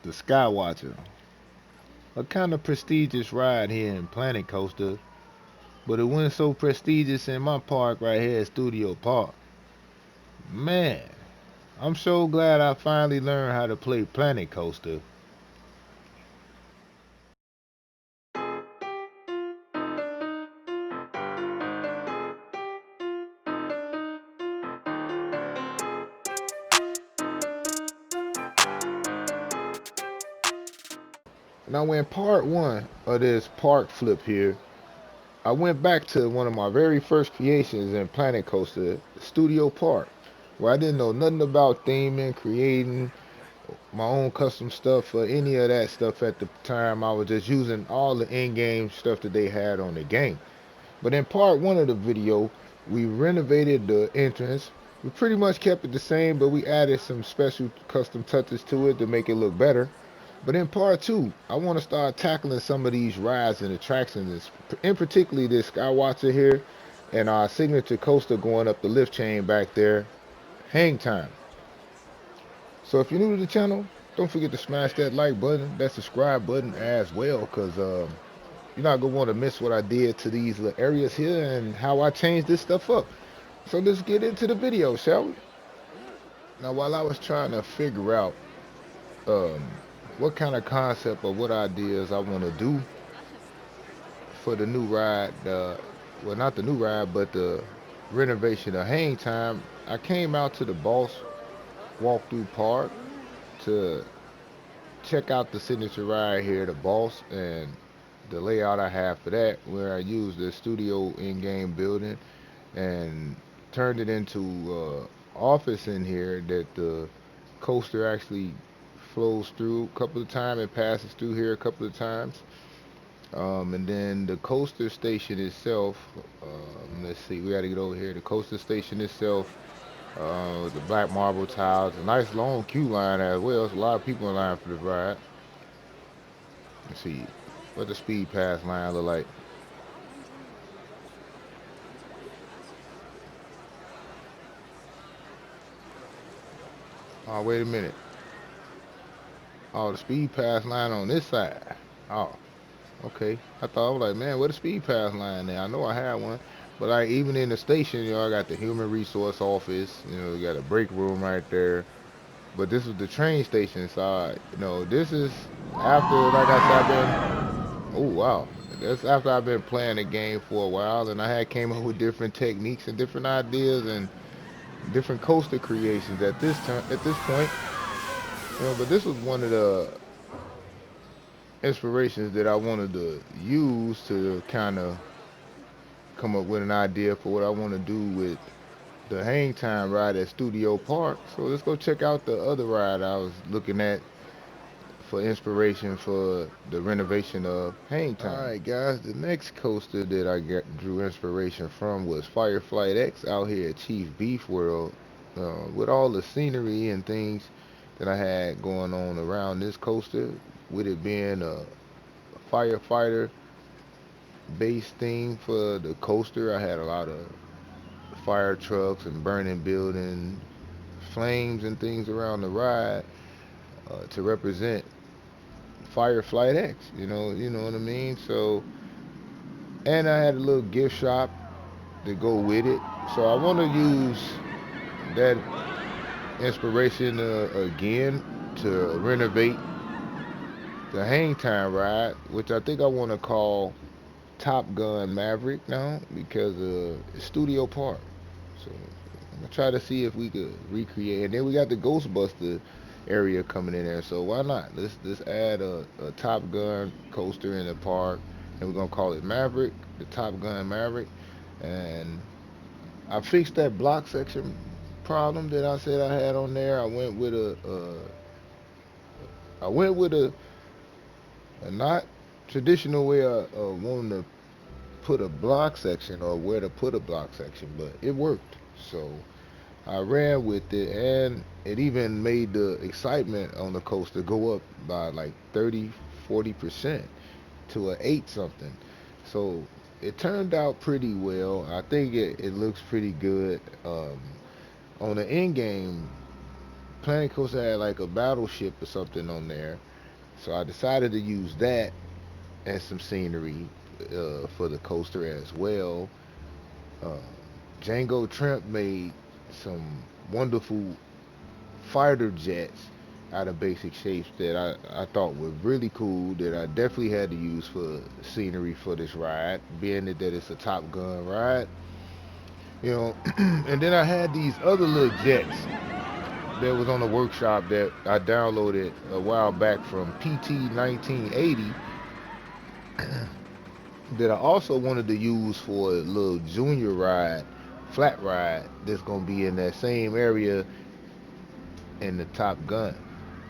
the Skywatcher, a kind of prestigious ride here in Planet Coaster, but it wasn't so prestigious in my park right here at Studio Park. Man, I'm so glad I finally learned how to play Planet Coaster. Now, in part one of this park flip here, I went back to one of my very first creations in Planet Coaster, Studio Park, where I didn't know nothing about theming, creating my own custom stuff for any of that stuff at the time. I was just using all the in-game stuff that they had on the game. But in part one of the video, we renovated the entrance. We pretty much kept it the same, but we added some special custom touches to it to make it look better. But in part two, I want to start tackling some of these rides and attractions, in particularly this Skywatcher here and our signature coaster going up the lift chain back there, HangTime. So if you're new to the channel, don't forget to smash that like button, that subscribe button as well, because you're not going to want to miss what I did to these little areas here and how I changed this stuff up. So let's get into the video, shall we? Now, while I was trying to figure out um, what kind of concept or what ideas I want to do for the new ride, well, not the new ride, but the renovation of Hang Time, I came out to the Boss Walkthrough Park to check out the signature ride here, the Boss, and the layout I have for that, where I used the studio in-game building and turned it into office in here that the coaster actually flows through a couple of times. It passes through here a couple of times. And then the coaster station itself, let's see, we got to get over here. The coaster station itself, the black marble tiles, a nice long queue line as well. There's a lot of people in line for the ride. Let's see what the speed pass line look like. Oh, wait a minute. Oh, the speed pass line on this side. Oh, okay. I thought I was like, man, where the speed pass line there? I know I had one, but like even in the station, I got the human resource office. You got a break room right there. But this is the train station side. This is after, like I said, I've been. Oh wow, that's after I've been playing the game for a while, and I had came up with different techniques and different ideas and different coaster creations at this time. At this point, but this was one of the inspirations that I wanted to use to kind of come up with an idea for what I want to do with the hang time ride at Studio Park. So let's go check out the other ride I was looking at for inspiration for the renovation of hang time. All right, guys, the next coaster that drew inspiration from was Fireflight X out here at Chief Beef World, with all the scenery and things that I had going on around this coaster, with it being a firefighter based theme for the coaster. I had a lot of fire trucks and burning buildings, flames and things around the ride to represent Fireflight X. You know what I mean. So, and I had a little gift shop to go with it. So I want to use that inspiration again to renovate the Hang Time ride, which I think I want to call Top Gun Maverick now because it's Studio Park. So I'm gonna try to see if we could recreate. And then we got the Ghostbuster area coming in there. So why not? Let's add a Top Gun coaster in the park, and we're gonna call it Maverick, the Top Gun Maverick. And I fixed that block section problem that I said I had on there. I went with a not traditional way of wanting to put a block section or where to put a block section, but it worked. So I ran with it, and it even made the excitement on the coaster go up by like 30, 40% to a 8 something. So it turned out pretty well. I think it looks pretty good. On the in game Planet Coaster had like a battleship or something on there, so I decided to use that as some scenery for the coaster as well. Uh, Django Tramp made some wonderful fighter jets out of basic shapes that I thought were really cool that I definitely had to use for scenery for this ride, being that it's a Top Gun ride, you know. And then I had these other little jets that was on the workshop that I downloaded a while back from PT 1980 that I also wanted to use for a little junior ride, flat ride that's gonna be in that same area in the Top Gun.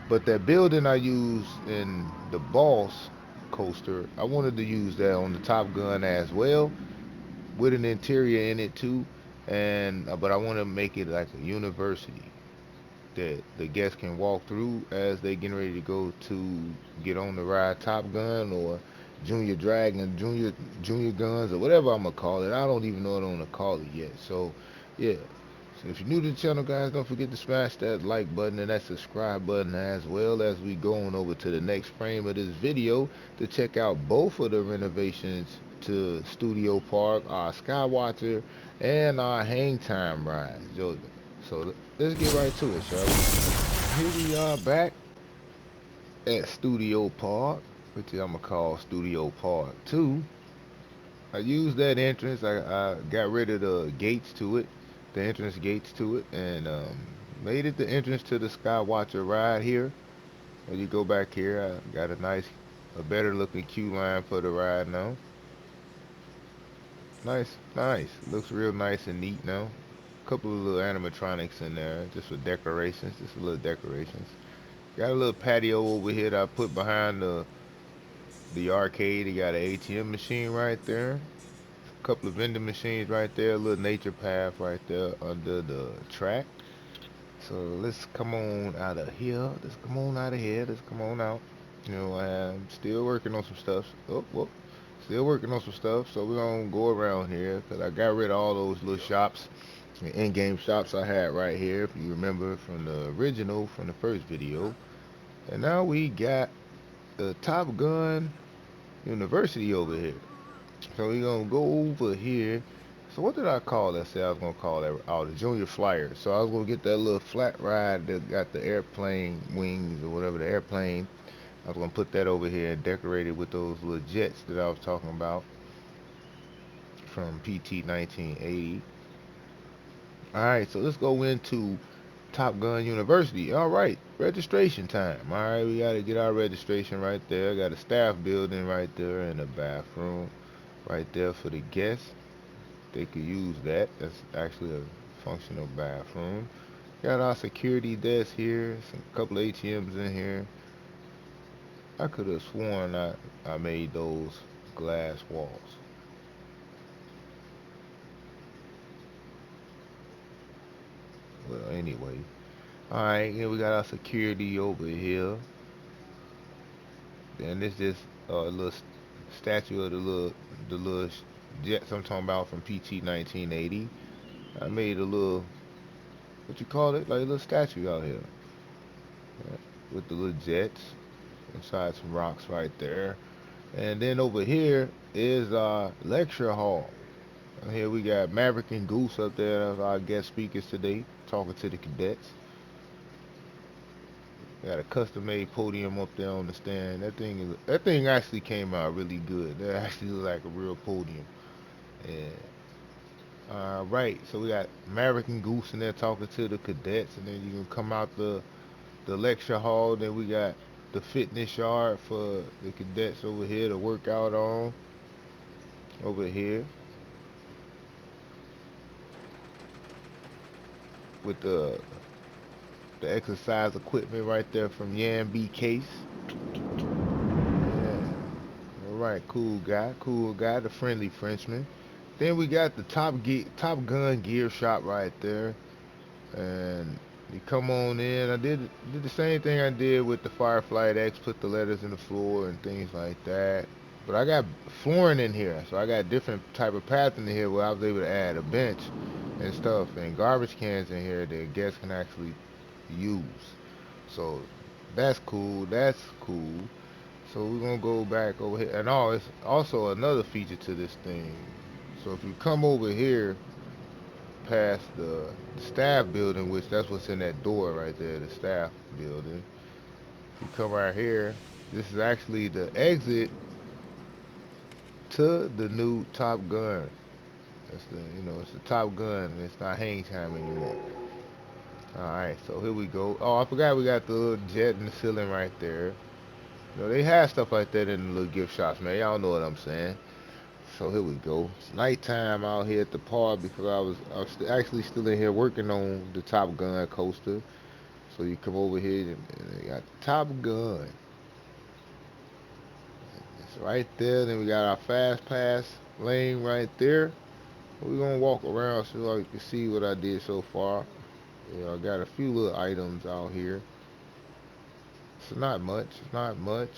But that building I used in the Boss coaster, I wanted to use that on the Top Gun as well, with an interior in it too. And but I want to make it like a university that the guests can walk through as they getting ready to go to get on the ride Top Gun or Junior Dragon, Junior Guns or whatever I'm gonna call it. I don't even know what I'm gonna call it yet. So yeah. So if you're new to the channel, guys, don't forget to smash that like button and that subscribe button as well as we go on over to the next frame of this video to check out both of the renovations to Studio Park, our Skywatcher, and our Hang Time ride. So let's get right to it, shall we? Here we are back at Studio Park, which I'm gonna call Studio Park 2. I used that entrance. I got rid of the gates to it, the entrance gates to it, and made it the entrance to the Skywatcher ride here. As you go back here, I got a better looking queue line for the ride now. Nice, nice. Looks real nice and neat now. Couple of little animatronics in there, just for decorations, just a little decorations. Got a little patio over here that I put behind the arcade. You got an ATM machine right there. A couple of vending machines right there. A little nature path right there under the track. So let's come on out of here. Let's come on out of here. Let's come on out. You know, I'm still working on some stuff. Oh, whoop. Still working on some stuff. So we're gonna go around here because I got rid of all those little shops, the in-game shops I had right here. If you remember from the original, from the first video. And now we got the Top Gun University over here. So we're gonna go over here. So what did I call that? Say I was gonna call that the Junior Flyer. So I was gonna get that little flat ride that got the airplane wings or whatever the airplane. I was gonna put that over here and decorate it with those little jets that I was talking about from PT 1980. All right, so let's go into Top Gun University. All right, registration time. All right, we got to get our registration right there. Got a staff building right there and a bathroom right there for the guests. They could use that. That's actually a functional bathroom. Got our security desk here. Some couple of ATMs in here. I could have sworn I made those glass walls. Well, anyway. Alright, here we got our security over here. And this just a little statue of the little jets I'm talking about from PT 1980. I made a little, what you call it, like a little statue out here, yeah, with the little jets inside some rocks right there. And then over here is our lecture hall. And here we got Maverick and Goose up there as our guest speakers today, talking to the cadets. Got a custom made podium up there on the stand. That thing actually came out really good. That actually looked like a real podium. Yeah. Alright, so we got Maverick and Goose in there talking to the cadets, and then you can come out the lecture hall. Then we got the fitness yard for the cadets over here to work out on. Over here with the exercise equipment right there from Yan B Case. Yeah. Alright, cool guy, the friendly Frenchman. Then we got the Top Gun gear shop right there. And you come on in. I did the same thing I did with the Firefly X, put the letters in the floor and things like that. But I got flooring in here, so I got different type of path in here where I was able to add a bench and stuff and garbage cans in here that guests can actually use. So that's cool. That's cool. So we're gonna go back over here, and it's also another feature to this thing. So if you come over here past the staff building, which that's what's in that door right there, the staff building. You come right here. This is actually the exit to the new Top Gun. That's it's the Top Gun. And it's not HangTime anymore. All right, so here we go. Oh, I forgot we got the little jet in the ceiling right there. They had stuff like that in the little gift shops, man. Y'all know what I'm saying. So here we go. It's nighttime out here at the park because actually still in here working on the Top Gun coaster. So you come over here and you got Top Gun. It's right there. Then we got our fast pass lane right there. We're gonna walk around so you can see what I did so far. I got a few little items out here. It's not much. It's not much.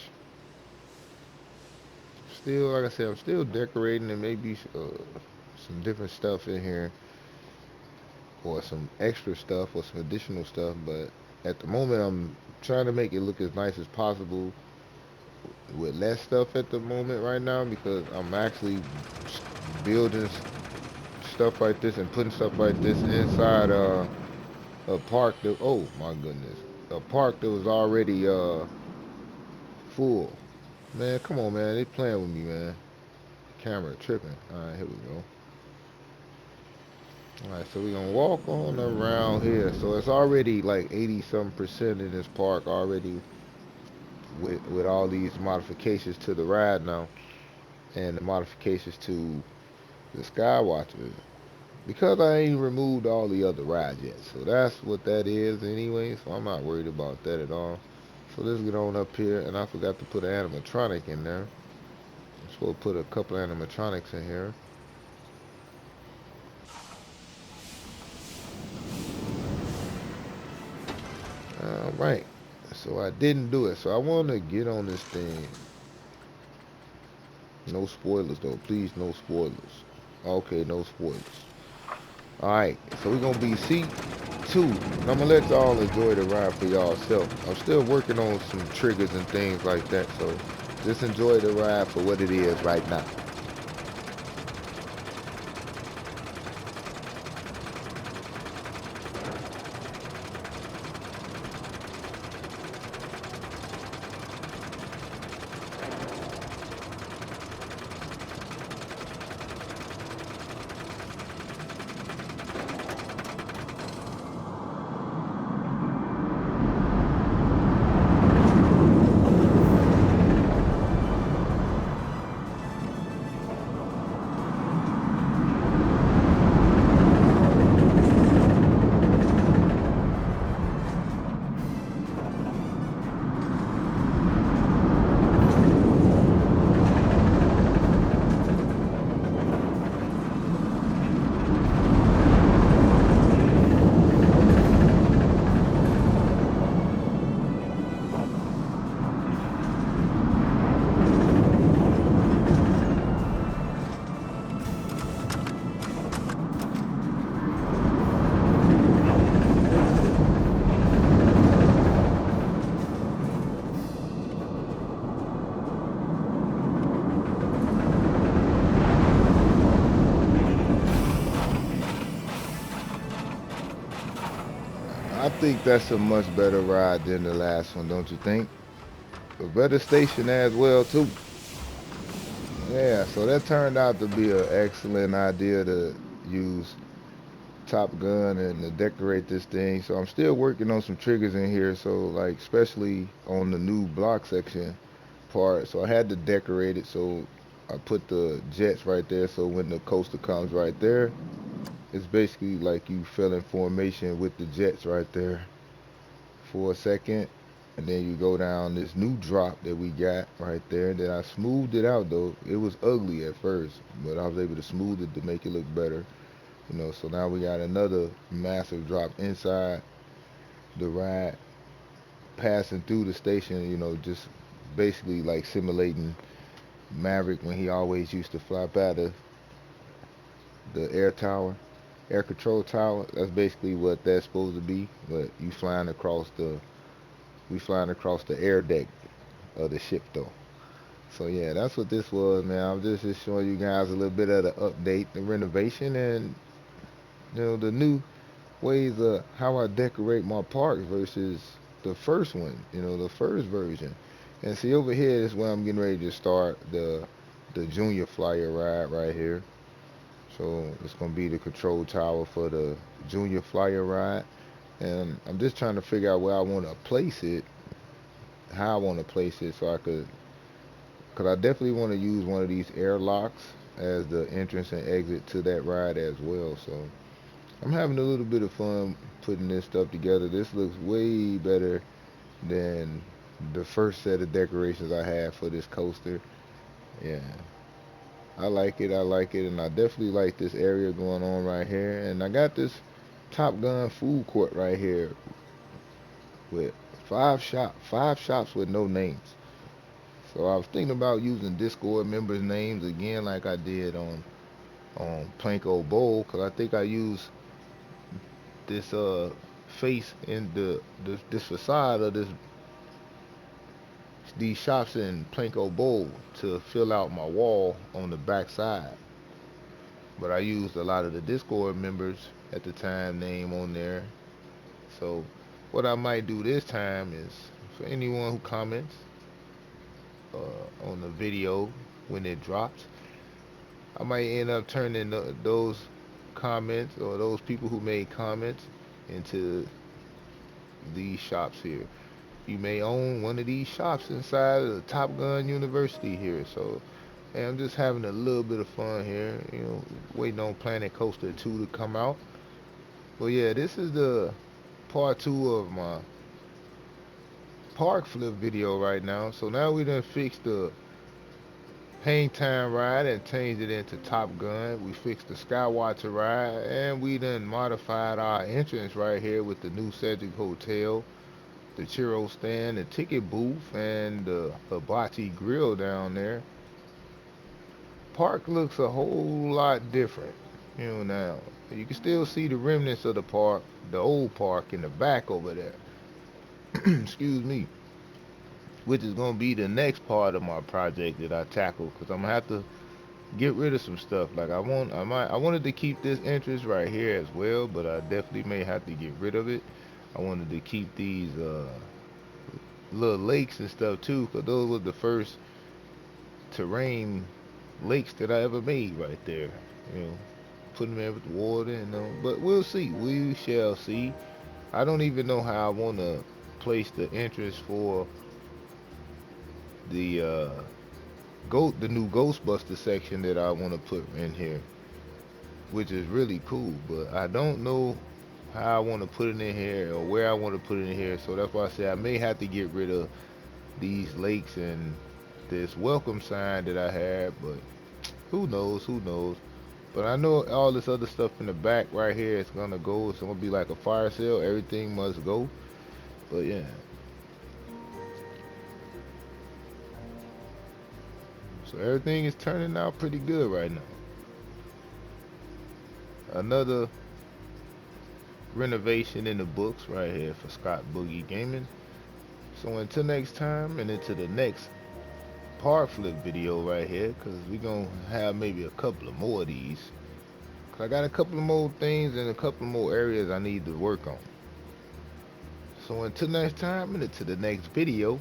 Still, like I said, I'm still decorating and maybe some different stuff in here, or some extra stuff, or some additional stuff. But at the moment, I'm trying to make it look as nice as possible with less stuff at the moment right now because I'm actually building stuff like this and putting stuff like this inside a park that, oh my goodness, a park that was already full. Man, come on, man, they playing with me, man. Camera tripping. All right, here we go. All right, so we're gonna walk on around here. So it's already like 80 some percent in this park already with all these modifications to the ride now and the modifications to the Skywatcher. Because I ain't removed all the other rides yet. So that's what that is anyway. So I'm not worried about that at all. So let's get on up here. And I forgot to put an animatronic in there. I'm supposed to put a couple animatronics in here. Alright. So I didn't do it. So I want to get on this thing. No spoilers though. Please, no spoilers. Okay, no spoilers. Alright. So we're going to be seat 2. And I'm going to let y'all enjoy the ride for y'all self. I'm still working on some triggers and things like that. So just enjoy the ride for what it is right now. I think that's a much better ride than the last one, don't you think? A better station as well too. Yeah, so that turned out to be an excellent idea to use Top Gun and to decorate this thing. So I'm still working on some triggers in here. So like especially on the new block section part. So I had to decorate it. So I put the jets right there. So when the coaster comes right there, it's basically like you fell in formation with the jets right there for a second. And then you go down this new drop that we got right there. Then I smoothed it out though. It was ugly at first, but I was able to smooth it to make it look better. So now we got another massive drop inside the ride, passing through the station, just basically like simulating Maverick when he always used to fly by the air tower. air control tower. That's basically what that's supposed to be. But you flying across the we flying across the air deck of the ship though. So yeah, that's what this was, man. I'm just showing you guys a little bit of the update, the renovation, and the new ways of how I decorate my parks versus the first one, the first version. And see over here is where I'm getting ready to start the junior flyer ride right here. So it's gonna be the control tower for the junior flyer ride. And I'm just trying to figure out where I want to place it, how I want to place it, so I could, cause I definitely want to use one of these airlocks as the entrance and exit to that ride as well. So I'm having a little bit of fun putting this stuff together. This looks way better than the first set of decorations I had for this coaster. Yeah, I like it. I like it, and I definitely like this area going on right here. And I got this Top Gun food court right here with five shops with no names. So I was thinking about using Discord members' names again, like I did on Planko Bowl, because I think I used this face in this facade of these shops in Planko Bowl to fill out my wall on the back side. But I used a lot of the Discord members at the time name on there. So what I might do this time is for anyone who comments on the video when it drops, I might end up turning those comments or those people who made comments into these shops here. You may own one of these shops inside of the Top Gun University here. So hey, I'm just having a little bit of fun here, waiting on Planet Coaster 2 to come out. But yeah, this is the part 2 of my park flip video right now. So now we done fixed the HangTime ride and changed it into Top Gun. We fixed the Skywatcher ride and we done modified our entrance right here with the new Cedric Hotel, the churro stand, the ticket booth, and the hibachi grill down there. Park looks a whole lot different, now. You can still see the remnants of the park, the old park in the back over there. Excuse me. Which is gonna be the next part of my project that I tackle, because I'm gonna have to get rid of some stuff. Like I wanted to keep this entrance right here as well, but I definitely may have to get rid of it. I wanted to keep these little lakes and stuff too, because those were the first terrain lakes that I ever made right there. You know, putting them in with the water, but we'll see. We shall see. I don't even know how I want to place the entrance for the the new Ghostbuster section that I want to put in here, which is really cool. But I don't know how I want to put it in here or where I want to put it in here. So that's why I say I may have to get rid of these lakes and this welcome sign that I had. But who knows? Who knows? But I know all this other stuff in the back right here is gonna go. It's gonna be like a fire sale. Everything must go. But yeah. So everything is turning out pretty good right now. Another renovation in the books right here for Scott Boogie Gaming. So until next time and into the next part flip video right here, because we're going to have maybe a couple of more of these. Cause I got a couple of more things and a couple more areas I need to work on. So until next time and into the next video,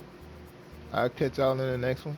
I'll catch y'all in the next one.